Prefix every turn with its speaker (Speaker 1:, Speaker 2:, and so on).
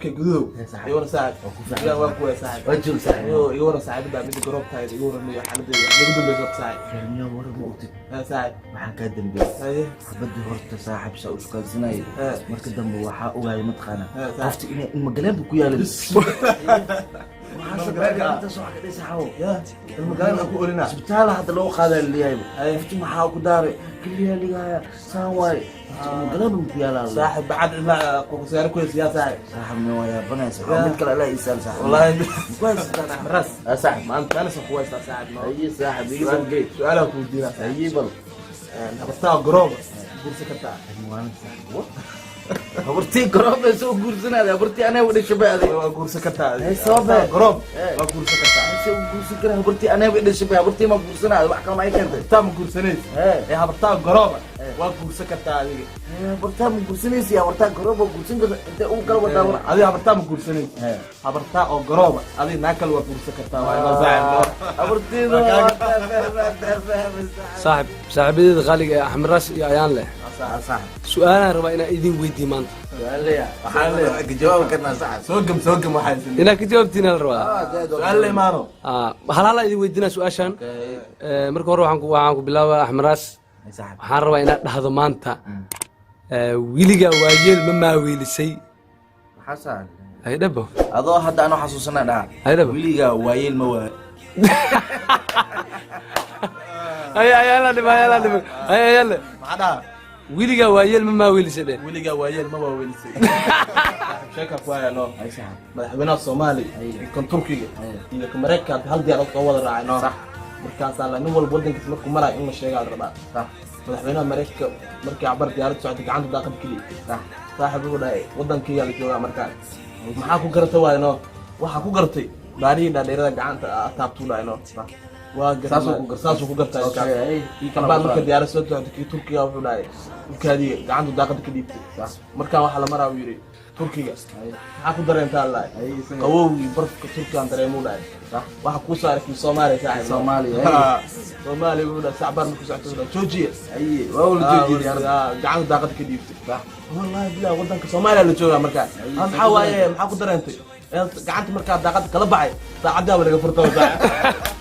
Speaker 1: markay guduhu iyoona saaxib yaa waa kuwa saaxib
Speaker 2: wajul saaxib
Speaker 1: iyoona saaxib baa mid garoob tahay iyoona xaaladda lagu dambeeyo saaxib
Speaker 2: kaniyo war ma ogtid
Speaker 1: saaxib
Speaker 2: waxaan ka dambeeyay xabadii horta saaxib saa u shaqaysanay marka dambe waxa ogaay matqana qofti inay magaalada ku yaalay waxaan sababta soo xaqay saxaw
Speaker 1: المقالة أكو أولينا
Speaker 2: سبتها هذا لو خذ اللي هاي شفت محاو كداري كل اللي جاي سواي مقلب يا لا
Speaker 1: صاحب بعد ما قصير كويس يا صاحب
Speaker 2: صاحب نوايا بنا صاحب مثل لا يسال صاحب
Speaker 1: والله كويس انا حرس يا صاحب ما انت انا كويس يا صاحب
Speaker 2: اي صاحب يجيب جيت
Speaker 1: سؤالك ودينا
Speaker 2: اي بل
Speaker 1: انا بستاع قروبه قرصك انت
Speaker 2: المهم صاحب برتي قروب سو قرصنا هذا برتي انا ودي شباب هذا
Speaker 1: قرصك انت
Speaker 2: اي صوب
Speaker 1: قروب قرصك انت
Speaker 2: سو قرصك انا برتي انا ودي شباب برتي ما قرصنا هذا بحكم ما يكنت
Speaker 1: تام قرصنيس ايه هبطا قروبه وقرصك انت هذه
Speaker 2: برتا من قرصنيس يا برتا قروب قرصن انت او قلب دور
Speaker 1: هذه هبطا من قرصنيس هبطا او قروبه هذه ناكل وقرصك انت وانا زعل
Speaker 2: برتي
Speaker 3: صاحبي غالي احمد راس يا عيان له
Speaker 2: صح
Speaker 3: سؤال ربا انا ايدين ويدي مان
Speaker 2: سؤال لي waxaan jawaab kana sax
Speaker 1: soo gam waxay
Speaker 3: ina ka jawaabtina raba
Speaker 1: su'aal le maano
Speaker 3: hal idin weydiina su'aashan marka hore waxaan ku bilaabaa Axmed Raas waxaan rabaa inaad dhahdo maanta wiliga waayeel ma maaweelisay
Speaker 2: xasan
Speaker 3: ay dhabo
Speaker 2: adoo hadda aan xasuusana dhaha wiliga waayeel ma waa
Speaker 3: ay la dhib ay la
Speaker 1: maxaa
Speaker 3: wiliga waayeel ma maaweelisay
Speaker 1: wiliga waayeel ma waaweelisay sheeka ku ayaa loo madaxweynaha Soomaaliya kan Turkiga iyo ka Mareykanka hal diyaar oo wada raacay sax markaas la nin walba wadankiisa markuu maray in la sheego aad rabaa sax madaxweynaha Mareykanka markii cabar diyaarad socod gacanta daaqad kaliya sax saaxiib uu dhaay wadankiisa la jooga markaa maxaa ku gartay waayno waxa ku gartay baarihi dhaadheerada gacanta taabtuulayno sax saasuu ku gartay kabaa marka diyaarad soo socod kii Turkiga wuxuu dhaay kaadi gacanta daaqad ka dhiibtay sax marka waxa la maraa yiri Turkiga maxaa ku dareentaa Allah qawowgi barfka Turkiga aan dareemo dhaay sax waxa ku saaray Soomaaliya saaxiib Soomaaliya wuu dhaay sacbar markuu socdo joojiye waa uu joojiye gacanta daaqad ka dhiibtay sax wallahi bilaa wadanka Soomaaliya la jooga marka maxaa waaye maxaa ku dareentay gacanta marka daaqad kala baxay saacadaha laga furto saaxiib